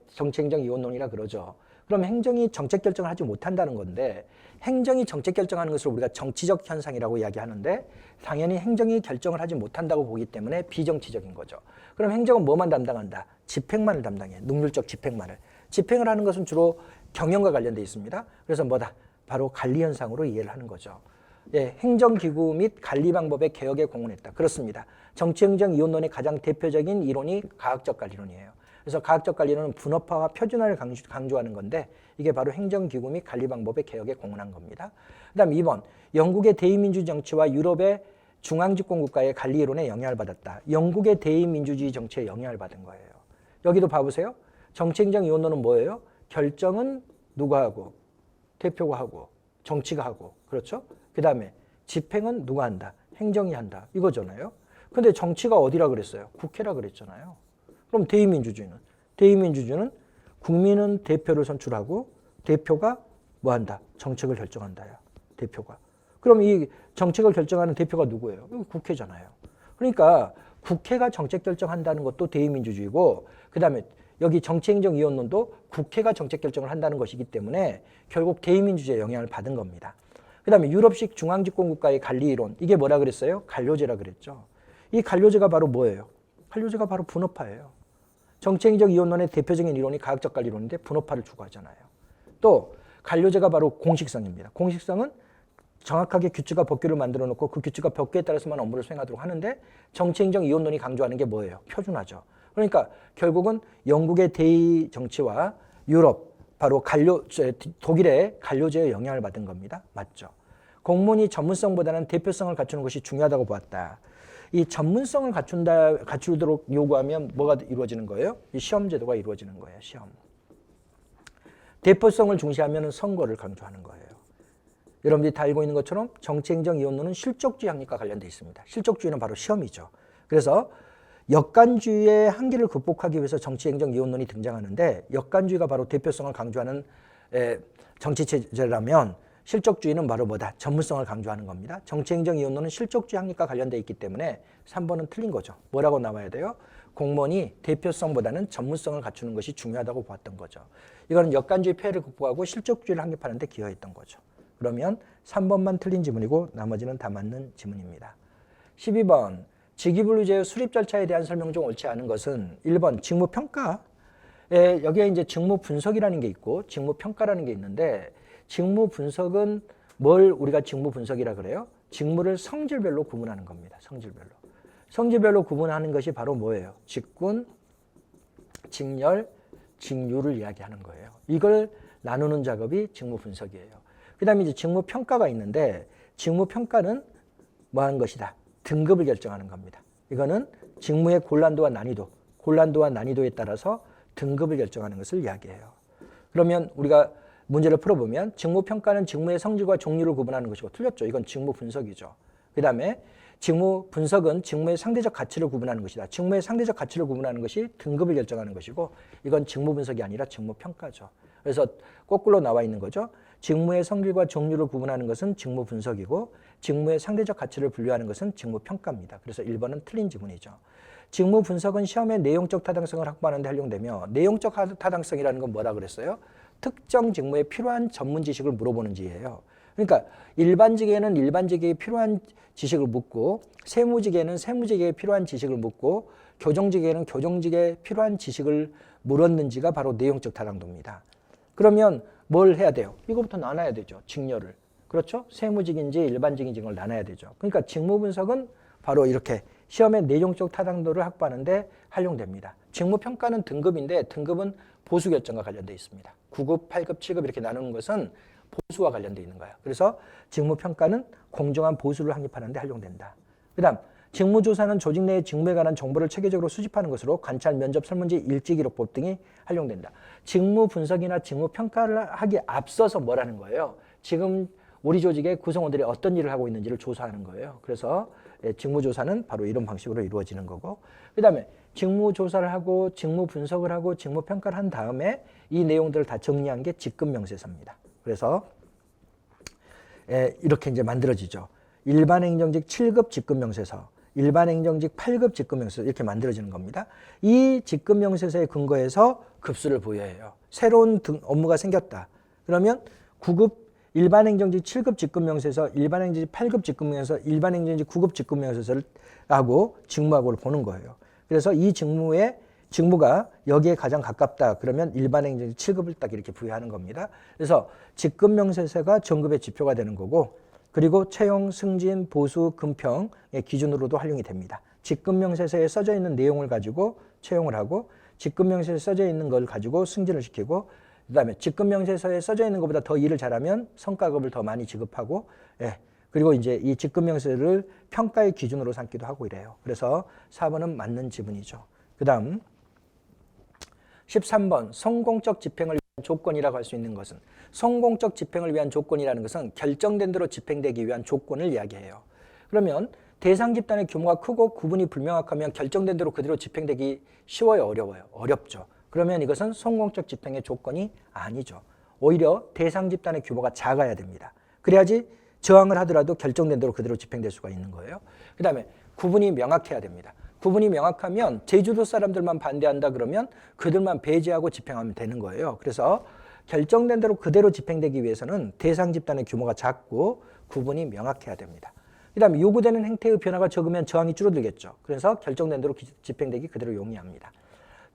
Speaker 1: 정치행정 이혼론이라 그러죠. 그럼 행정이 정책 결정을 하지 못한다는 건데 행정이 정책 결정하는 것을 우리가 정치적 현상이라고 이야기하는데 당연히 행정이 결정을 하지 못한다고 보기 때문에 비정치적인 거죠. 그럼 행정은 뭐만 담당한다? 집행만을 담당해. 능률적 집행만을. 집행을 하는 것은 주로 경영과 관련되어 있습니다. 그래서 뭐다? 바로 관리 현상으로 이해를 하는 거죠. 행정기구 및 관리 방법의 개혁에 공헌했다. 그렇습니다. 정치행정 이혼론의 가장 대표적인 이론이 가학적 관리론이에요. 그래서 가학적 관리론은 분업화와 표준화를 강조하는 건데 이게 바로 행정기구 및 관리 방법의 개혁에 공헌한 겁니다. 그 다음 2번. 영국의 대의민주주의 정치와 유럽의 중앙집권국가의 관리 이론에 영향을 받았다. 영국의 대의민주주의 정치에 영향을 받은 거예요. 여기도 봐보세요. 정치행정 이혼론은 뭐예요? 결정은 누가 하고 대표가 하고 정치가 하고 그렇죠? 그 다음에 집행은 누가 한다? 행정이 한다. 이거잖아요. 근데 정치가 어디라 그랬어요? 국회라 그랬잖아요. 그럼 대의민주주의는 국민은 대표를 선출하고 대표가 뭐 한다? 정책을 결정한다요. 대표가. 그럼 이 정책을 결정하는 대표가 누구예요? 국회잖아요. 그러니까 국회가 정책 결정한다는 것도 대의민주주의고 그 다음에 여기 정치행정이혼론도 국회가 정책 결정을 한다는 것이기 때문에 결국 대의민주주의에 영향을 받은 겁니다. 그 다음에 유럽식 중앙집권국가의 관리이론 이게 뭐라 그랬어요? 관료제라 그랬죠. 이 관료제가 바로 뭐예요? 관료제가 바로 분업화예요. 정치행위적 이혼론의 대표적인 이론이 가역적 관리론인데 분업화를 추구하잖아요. 또 관료제가 바로 공식성입니다. 공식성은 정확하게 규칙과 법규를 만들어 놓고 그 규칙과 법규에 따라서만 업무를 수행하도록 하는데 정치행위적 이혼론이 강조하는 게 뭐예요? 표준화죠. 그러니까 결국은 영국의 대의 정치와 유럽, 바로 독일의 관료제의 영향을 받은 겁니다. 맞죠? 공무원이 전문성보다는 대표성을 갖추는 것이 중요하다고 보았다. 이 전문성을 갖추도록 요구하면 뭐가 이루어지는 거예요? 이 시험 제도가 이루어지는 거예요. 시험. 대표성을 중시하면 선거를 강조하는 거예요. 여러분들이 다 알고 있는 것처럼 정치행정 이혼론은 실적주의 확립과 관련되어 있습니다. 실적주의는 바로 시험이죠. 그래서 역관주의의 한계를 극복하기 위해서 정치행정 이혼론이 등장하는데 역관주의가 바로 대표성을 강조하는 정치체제라면 실적주의는 바로 뭐다? 전문성을 강조하는 겁니다. 정치행정 이혼론은 실적주의 확립과 관련되어 있기 때문에 3번은 틀린 거죠. 뭐라고 나와야 돼요? 공무원이 대표성보다는 전문성을 갖추는 것이 중요하다고 보았던 거죠. 이거는 역관주의 폐해를 극복하고 실적주의를 확립하는 데 기여했던 거죠. 그러면 3번만 틀린 지문이고 나머지는 다 맞는 지문입니다. 12번 직위분류제의 수립 절차에 대한 설명 중 옳지 않은 것은 1번 직무평가. 여기에 이제 직무분석이라는 게 있고 직무평가라는 게 있는데 직무분석은 뭘 우리가 직무분석이라 그래요? 직무를 성질별로 구분하는 겁니다. 성질별로. 성질별로 구분하는 것이 바로 뭐예요? 직군, 직렬, 직류를 이야기하는 거예요. 이걸 나누는 작업이 직무분석이에요. 그 다음에 이제 직무평가가 있는데 직무평가는 뭐 하는 것이다? 등급을 결정하는 겁니다. 이거는 직무의 곤란도와 난이도에 따라서 등급을 결정하는 것을 이야기해요. 그러면 우리가 문제를 풀어보면 직무평가는 직무의 성질과 종류를 구분하는 것이고 틀렸죠. 이건 직무분석이죠. 그 다음에 직무분석은 직무의 상대적 가치를 구분하는 것이다. 직무의 상대적 가치를 구분하는 것이 등급을 결정하는 것이고 이건 직무분석이 아니라 직무평가죠. 그래서 거꾸로 나와 있는 거죠. 직무의 성질과 종류를 구분하는 것은 직무분석이고 직무의 상대적 가치를 분류하는 것은 직무평가입니다. 그래서 1번은 틀린 지문이죠. 직무분석은 시험의 내용적 타당성을 확보하는 데 활용되며 내용적 타당성이라는 건 뭐라 그랬어요? 특정 직무에 필요한 전문 지식을 물어보는 지예요. 그러니까 일반직에는 일반직에 필요한 지식을 묻고 세무직에는 세무직에 필요한 지식을 묻고 교정직에는 교정직에 필요한 지식을 물었는지가 바로 내용적 타당도입니다. 그러면 뭘 해야 돼요? 이거부터 나눠야 되죠. 직렬을. 그렇죠? 세무직인지 일반직인지 걸 나눠야 되죠. 그러니까 직무분석은 바로 이렇게 시험의 내용적 타당도를 확보하는 데 활용됩니다. 직무평가는 등급인데 등급은 보수 결정과 관련되어 있습니다. 9급, 8급, 7급 이렇게 나누는 것은 보수와 관련되어 있는 거예요. 그래서 직무평가는 공정한 보수를 확립하는 데 활용된다. 그 다음 직무조사는 조직 내의 직무에 관한 정보를 체계적으로 수집하는 것으로 관찰, 면접, 설문지, 일지기록법 등이 활용된다. 직무분석이나 직무평가를 하기 앞서서 뭐라는 거예요? 지금 우리 조직의 구성원들이 어떤 일을 하고 있는지를 조사하는 거예요. 그래서 직무조사는 바로 이런 방식으로 이루어지는 거고 그 다음에 직무조사를 하고 직무분석을 하고 직무평가를 한 다음에 이 내용들을 다 정리한 게 직급명세서입니다. 그래서 이렇게 이제 만들어지죠. 일반행정직 7급 직급명세서, 일반행정직 8급 직급명세서 이렇게 만들어지는 겁니다. 이 직급명세서에 근거해서 급수를 부여해요. 새로운 업무가 생겼다. 그러면 9급 일반행정직 7급 직급명세서, 일반행정직 8급 직급명세서, 일반행정직 9급 직급명세서를 하고 직무하고를 보는 거예요. 그래서 이 직무가 여기에 가장 가깝다. 그러면 일반행정직 7급을 딱 이렇게 부여하는 겁니다. 그래서 직급명세서가 정급의 지표가 되는 거고 그리고 채용, 승진, 보수, 금평의 기준으로도 활용이 됩니다. 직급명세서에 써져 있는 내용을 가지고 채용을 하고 직급명세서에 써져 있는 걸 가지고 승진을 시키고 그 다음에 직급명세서에 써져 있는 것보다 더 일을 잘하면 성과급을 더 많이 지급하고 그리고 이제 이 직급명세서를 평가의 기준으로 삼기도 하고 이래요. 그래서 4번은 맞는 지문이죠. 그 다음 13번 성공적 집행을 위한 조건이라고 할 수 있는 것은 성공적 집행을 위한 조건이라는 것은 결정된 대로 집행되기 위한 조건을 이야기해요. 그러면 대상 집단의 규모가 크고 구분이 불명확하면 결정된 대로 그대로 집행되기 쉬워요? 어려워요? 어렵죠. 그러면 이것은 성공적 집행의 조건이 아니죠. 오히려 대상 집단의 규모가 작아야 됩니다. 그래야지 저항을 하더라도 결정된 대로 그대로 집행될 수가 있는 거예요. 그 다음에 구분이 명확해야 됩니다. 구분이 명확하면 제주도 사람들만 반대한다 그러면 그들만 배제하고 집행하면 되는 거예요. 그래서 결정된 대로 그대로 집행되기 위해서는 대상 집단의 규모가 작고 구분이 명확해야 됩니다. 그 다음에 요구되는 행태의 변화가 적으면 저항이 줄어들겠죠. 그래서 결정된 대로 집행되기 그대로 용이합니다.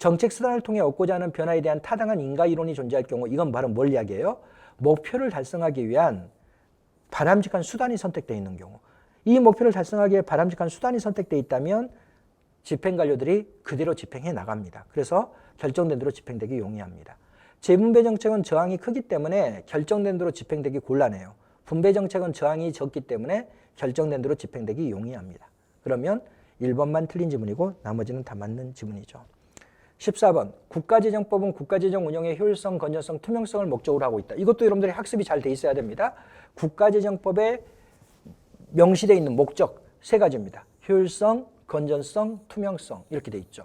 Speaker 1: 정책 수단을 통해 얻고자 하는 변화에 대한 타당한 인가 이론이 존재할 경우 이건 바로 뭘 이야기해요? 목표를 달성하기 위한 바람직한 수단이 선택되어 있는 경우. 이 목표를 달성하기 위해 바람직한 수단이 선택되어 있다면 집행관료들이 그대로 집행해 나갑니다. 그래서 결정된 대로 집행되기 용이합니다. 재분배 정책은 저항이 크기 때문에 결정된 대로 집행되기 곤란해요. 분배 정책은 저항이 적기 때문에 결정된 대로 집행되기 용이합니다. 그러면 1번만 틀린 지문이고 나머지는 다 맞는 지문이죠. 14번 국가재정법은 국가재정 운영의 효율성, 건전성, 투명성을 목적으로 하고 있다. 이것도 여러분들이 학습이 잘 돼 있어야 됩니다. 국가재정법에 명시되어 있는 목적 세 가지입니다. 효율성, 건전성, 투명성 이렇게 돼 있죠.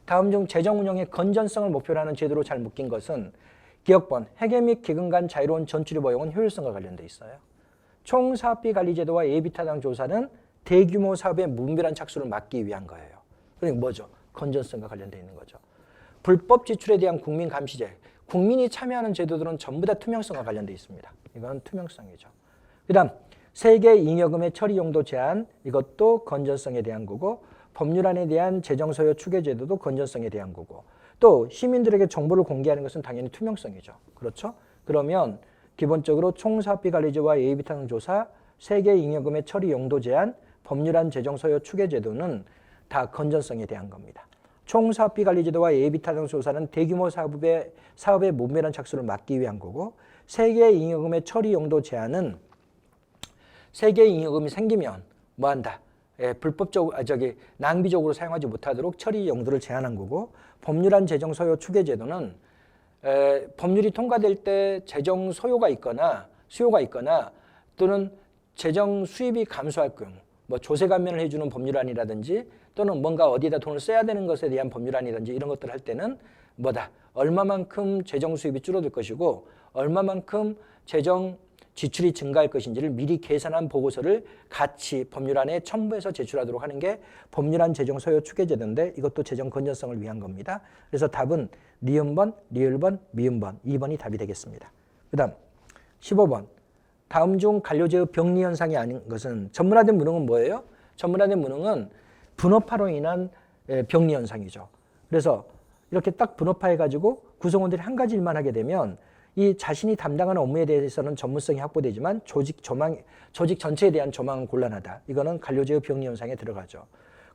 Speaker 1: 다음 중 재정 운영의 건전성을 목표로 하는 제도로 잘 묶인 것은 기억번, 회계 및 기금 간 자유로운 전출입 허용은 효율성과 관련돼 있어요. 총사업비 관리 제도와 예비타당 조사는 대규모 사업의 무분별한 착수를 막기 위한 거예요. 그러니까 뭐죠? 건전성과 관련돼 있는 거죠. 불법 지출에 대한 국민 감시제, 국민이 참여하는 제도들은 전부 다 투명성과 관련돼 있습니다. 이건 투명성이죠. 그 다음 세계 잉여금의 처리 용도 제한, 이것도 건전성에 대한 거고 법률안에 대한 재정소요 추계 제도도 건전성에 대한 거고 또 시민들에게 정보를 공개하는 것은 당연히 투명성이죠. 그렇죠? 그러면 기본적으로 총사업비 관리제와 예비타당 조사, 세계 잉여금의 처리 용도 제한, 법률안 재정소요 추계 제도는 다 건전성에 대한 겁니다. 총사업비 관리제도와 예비타당 조사는 대규모 사업의 무분별한 착수를 막기 위한 거고 세계 잉여금의 처리 용도 제한은 세계 잉여금이 생기면 뭐한다? 불법적으로 낭비적으로 사용하지 못하도록 처리 용도를 제한한 거고 법률안 재정 소요 추계 제도는 법률이 통과될 때 재정 소요가 있거나 수요가 있거나 또는 재정 수입이 감소할 경우 뭐 조세 감면을 해주는 법률안이라든지 또는 뭔가 어디에다 돈을 써야 되는 것에 대한 법률안이라든지 이런 것들을 할 때는 뭐다? 얼마만큼 재정 수입이 줄어들 것이고 얼마만큼 재정 지출이 증가할 것인지를 미리 계산한 보고서를 같이 법률안에 첨부해서 제출하도록 하는 게 법률안 재정 소요 추계 제도인데 이것도 재정 건전성을 위한 겁니다. 그래서 답은 니은번, 리을번, 미음번 2번이 답이 되겠습니다. 그 다음 15번 다음 중 관료제의 병리 현상이 아닌 것은 전문화된 무능은 뭐예요? 전문화된 무능은 분업화로 인한 병리 현상이죠. 그래서 이렇게 딱 분업화해가지고 구성원들이 한 가지 일만 하게 되면 이 자신이 담당하는 업무에 대해서는 전문성이 확보되지만 조직 전체에 대한 조망은 곤란하다. 이거는 관료제의 병리 현상에 들어가죠.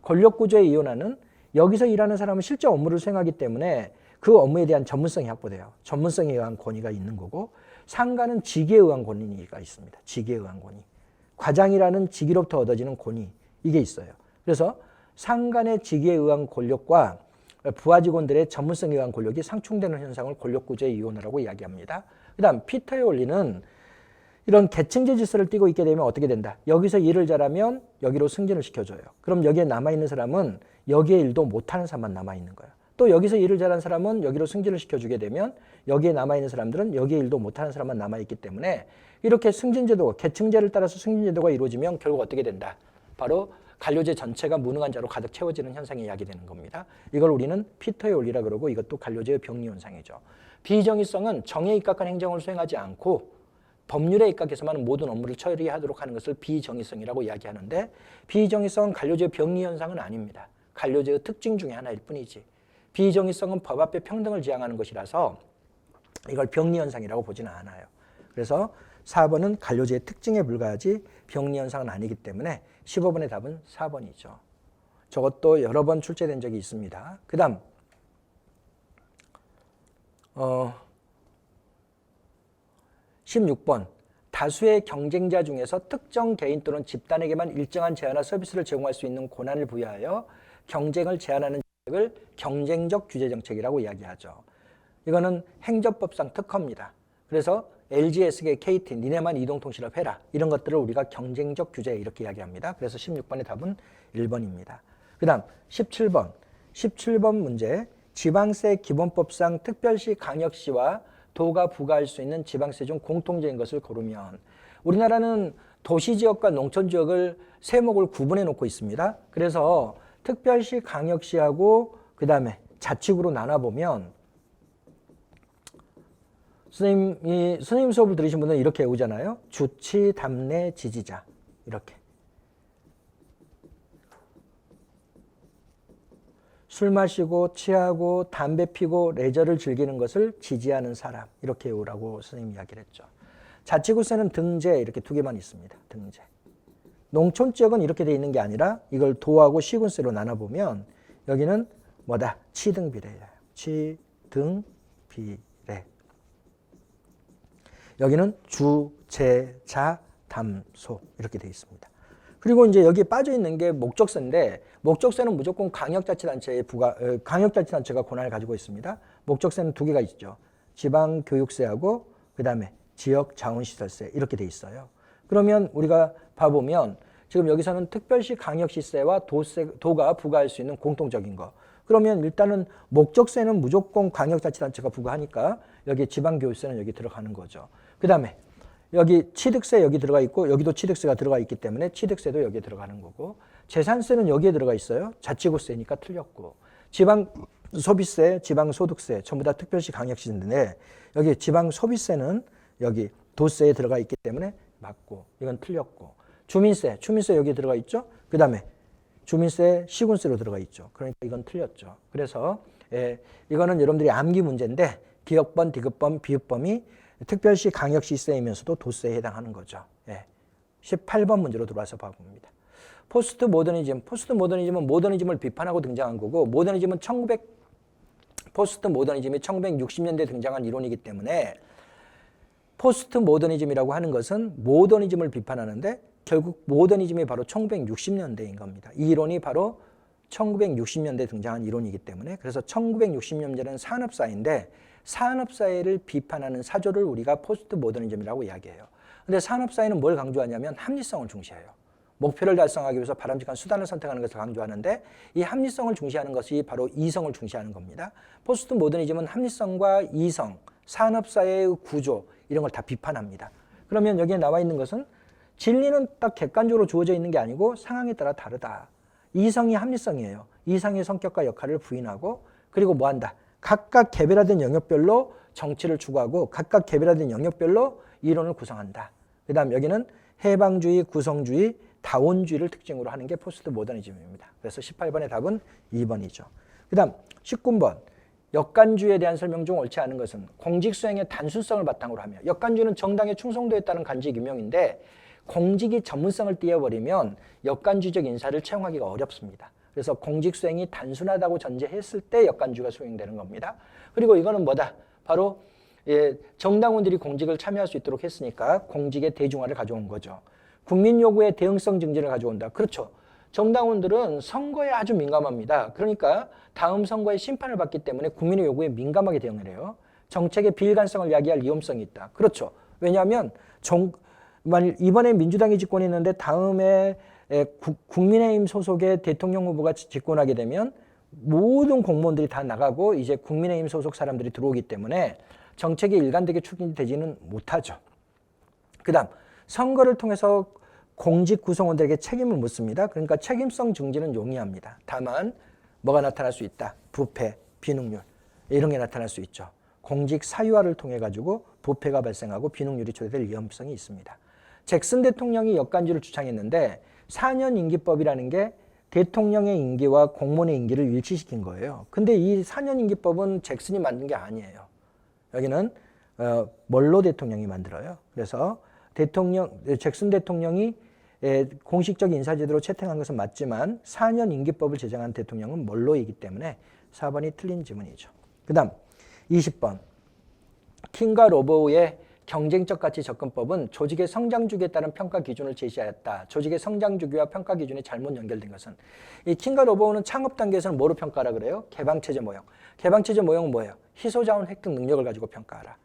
Speaker 1: 권력구조의 이원화는 여기서 일하는 사람은 실제 업무를 수행하기 때문에 그 업무에 대한 전문성이 확보돼요. 전문성에 의한 권위가 있는 거고 상관은 직위에 의한 권위가 있습니다. 직위에 의한 권위. 과장이라는 직위로부터 얻어지는 권위 이게 있어요. 그래서 상관의 직위에 의한 권력과 부하 직원들의 전문성에 의한 권력이 상충되는 현상을 권력구조의 이원화라고 이야기합니다. 그 다음 피터의 원리는 이런 계층제 질서를 띠고 있게 되면 어떻게 된다? 여기서 일을 잘하면 여기로 승진을 시켜줘요. 그럼 여기에 남아있는 사람은 여기에 일도 못하는 사람만 남아있는 거예요. 또 여기서 일을 잘하는 사람은 여기로 승진을 시켜주게 되면 여기에 남아있는 사람들은 여기에 일도 못하는 사람만 남아있기 때문에 이렇게 승진제도가 계층제를 따라서 승진제도가 이루어지면 결국 어떻게 된다? 바로 관료제 전체가 무능한 자로 가득 채워지는 현상이 야기되는 겁니다. 이걸 우리는 피터의 원리라 그러고 이것도 관료제의 병리 현상이죠. 비정의성은 정에 입각한 행정을 수행하지 않고 법률에 입각해서만 모든 업무를 처리하도록 하는 것을 비정의성이라고 이야기하는데 비정의성은 관료제의 병리 현상은 아닙니다. 관료제의 특징 중에 하나일 뿐이지. 비정의성은 법 앞에 평등을 지향하는 것이라서 이걸 병리 현상이라고 보지는 않아요. 그래서 4번은 관료제의 특징에 불과하지 병리 현상은 아니기 때문에 15번의 답은 4번이죠. 저것도 여러 번 출제된 적이 있습니다. 그 다음 16번 다수의 경쟁자 중에서 특정 개인 또는 집단에게만 일정한 제한과 서비스를 제공할 수 있는 권한을 부여하여 경쟁을 제한하는 정책을 경쟁적 규제정책이라고 이야기하죠. 이거는 행정법상 특허입니다. 그래서 LG, SK, KT 니네만 이동통신업 해라. 이런 것들을 우리가 경쟁적 규제 이렇게 이야기합니다. 그래서 16번의 답은 1번입니다. 그 다음 17번. 17번 문제 지방세 기본법상 특별시, 강역시와 도가 부과할 수 있는 지방세 중 공통적인 것을 고르면 우리나라는 도시지역과 농촌지역을 세목을 구분해 놓고 있습니다. 그래서 특별시, 강역시하고 그 다음에 자치구로 나눠보면 선생님 수업을 들으신 분들은 이렇게 외우잖아요. 주치, 담내, 지지자 이렇게. 술 마시고 취하고 담배 피고 레저를 즐기는 것을 지지하는 사람 이렇게 외우라고 선생님이 이야기를 했죠. 자치구세는 등재 이렇게 두 개만 있습니다. 등재. 농촌 지역은 이렇게 돼 있는 게 아니라 이걸 도하고 시군세로 나눠보면 여기는 뭐다? 치등비례예요. 치등비례. 여기는 주, 재, 자, 담, 소 이렇게 돼 있습니다. 그리고 이제 여기에 빠져 있는 게 목적세인데 목적세는 무조건 강역자치단체가 권한을 가지고 있습니다. 목적세는 두 개가 있죠. 지방교육세하고 그다음에 지역자원시설세 이렇게 돼 있어요. 그러면 우리가 봐보면 지금 여기서는 특별시 강역시세와 도가 부과할 수 있는 공통적인 거. 그러면 일단은 목적세는 무조건 강역자치단체가 부과하니까 여기 지방교육세는 여기 들어가는 거죠. 그 다음에 여기 취득세 여기 들어가 있고 여기도 취득세가 들어가 있기 때문에 취득세도 여기에 들어가는 거고 재산세는 여기에 들어가 있어요. 자치구세니까 틀렸고 지방소비세, 지방소득세 전부 다 특별시 강역시인데 여기 지방소비세는 여기 도세에 들어가 있기 때문에 맞고 이건 틀렸고 주민세 여기 들어가 있죠. 그 다음에 주민세 시군세로 들어가 있죠. 그러니까 이건 틀렸죠. 그래서 이거는 여러분들이 암기 문제인데 기업번, 디귿번, 비읍범이 특별시 강역시세이면서도 도세에 해당하는 거죠. 18번 문제로 들어와서 봐봅니다. 포스트 모더니즘은 모더니즘을 비판하고 등장한 거고 포스트 모더니즘이 1960년대에 등장한 이론이기 때문에 포스트 모더니즘이라고 하는 것은 모더니즘을 비판하는데 결국 모더니즘이 바로 1960년대인 겁니다. 이 이론이 바로 1960년대에 등장한 이론이기 때문에 그래서 1960년대는 산업사회인데 산업사회를 비판하는 사조를 우리가 포스트 모더니즘이라고 이야기해요. 근데 산업사회는 뭘 강조하냐면 합리성을 중시해요. 목표를 달성하기 위해서 바람직한 수단을 선택하는 것을 강조하는데 이 합리성을 중시하는 것이 바로 이성을 중시하는 겁니다. 포스트 모더니즘은 합리성과 이성, 산업사회의 구조 이런 걸 다 비판합니다. 그러면 여기에 나와 있는 것은 진리는 딱 객관적으로 주어져 있는 게 아니고 상황에 따라 다르다. 이성이 합리성이에요. 이성의 성격과 역할을 부인하고 그리고 뭐한다? 각각 개별화된 영역별로 정치를 추구하고 각각 개별화된 영역별로 이론을 구성한다. 그 다음 여기는 해방주의, 구성주의, 다원주의를 특징으로 하는 게 포스트 모더니즘입니다. 그래서 18번의 답은 2번이죠. 그 다음 19번 역간주의에 대한 설명 중 옳지 않은 것은 공직수행의 단순성을 바탕으로 하며 역간주의는 정당에 충성도에 따른 간직 임명인데 공직이 전문성을 띄워버리면 역간주의적 인사를 채용하기가 어렵습니다. 그래서 공직수행이 단순하다고 전제했을 때 역간주의가 수행되는 겁니다. 그리고 이거는 뭐다? 바로 정당원들이 공직을 참여할 수 있도록 했으니까 공직의 대중화를 가져온 거죠. 국민 요구의 대응성 증진을 가져온다. 그렇죠. 정당원들은 선거에 아주 민감합니다. 그러니까 다음 선거에 심판을 받기 때문에 국민의 요구에 민감하게 대응을 해요. 정책의 비일관성을 야기할 위험성이 있다. 그렇죠. 왜냐하면 만일 이번에 민주당이 집권에 있는데 다음에 국민의힘 소속의 대통령 후보가 집권하게 되면 모든 공무원들이 다 나가고 이제 국민의힘 소속 사람들이 들어오기 때문에 정책이 일관되게 추진되지는 못하죠. 그 다음 선거를 통해서 공직 구성원들에게 책임을 묻습니다. 그러니까 책임성 증진은 용이합니다. 다만 뭐가 나타날 수 있다. 부패, 비능률 이런 게 나타날 수 있죠. 공직 사유화를 통해 가지고 부패가 발생하고 비능률이 초래될 위험성이 있습니다. 잭슨 대통령이 역간주를 주창했는데 4년 임기법이라는 게 대통령의 임기와 공무원의 임기를 일치시킨 거예요. 근데 이 4년 임기법은 잭슨이 만든 게 아니에요. 여기는 멀로 대통령이 만들어요. 그래서 잭슨 대통령이 공식적 인사제도로 채택한 것은 맞지만 4년 임기법을 제정한 대통령은 멀로이기 때문에 4번이 틀린 지문이죠. 그 다음 20번 킹과 로버의 경쟁적 가치 접근법은 조직의 성장 주기에 따른 평가 기준을 제시하였다. 조직의 성장 주기와 평가 기준이 잘못 연결된 것은 이 킹과 로버는 창업 단계에서는 뭐로 평가하라 그래요? 개방체제 모형. 개방체제 모형은 뭐예요? 희소자원 획득 능력을 가지고 평가하라.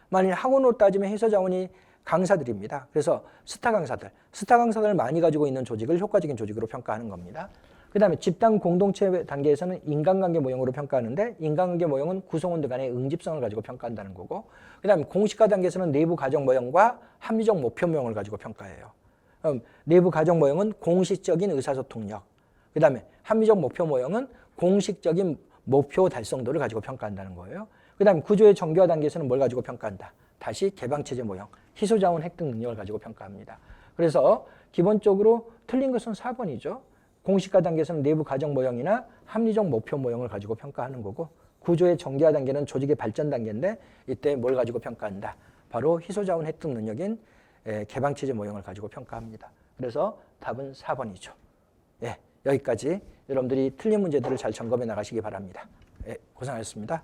Speaker 1: 만일 학원으로 따지면 희소자원이 강사들입니다. 그래서 스타 강사들 많이 가지고 있는 조직을 효과적인 조직으로 평가하는 겁니다. 그 다음에 집단 공동체 단계에서는 인간관계 모형으로 평가하는데 인간관계 모형은 구성원들 간의 응집성을 가지고 평가한다는 거고 그 다음에 공식화 단계에서는 내부 가정 모형과 합리적 목표 모형을 가지고 평가해요. 내부 가정 모형은 공식적인 의사소통력 그 다음에 합리적 목표 모형은 공식적인 목표 달성도를 가지고 평가한다는 거예요. 그 다음에 구조의 정교화 단계에서는 뭘 가지고 평가한다? 다시 개방체제 모형, 희소자원 획득 능력을 가지고 평가합니다. 그래서 기본적으로 틀린 것은 4번이죠. 공식화 단계에서는 내부 가정 모형이나 합리적 목표 모형을 가지고 평가하는 거고, 구조의 정제화 단계는 조직의 발전 단계인데 이때 뭘 가지고 평가한다? 바로 희소자원 획득 능력인 개방체제 모형을 가지고 평가합니다. 그래서 답은 4번이죠. 예, 여기까지 여러분들이 틀린 문제들을 잘 점검해 나가시기 바랍니다. 예, 고생하셨습니다.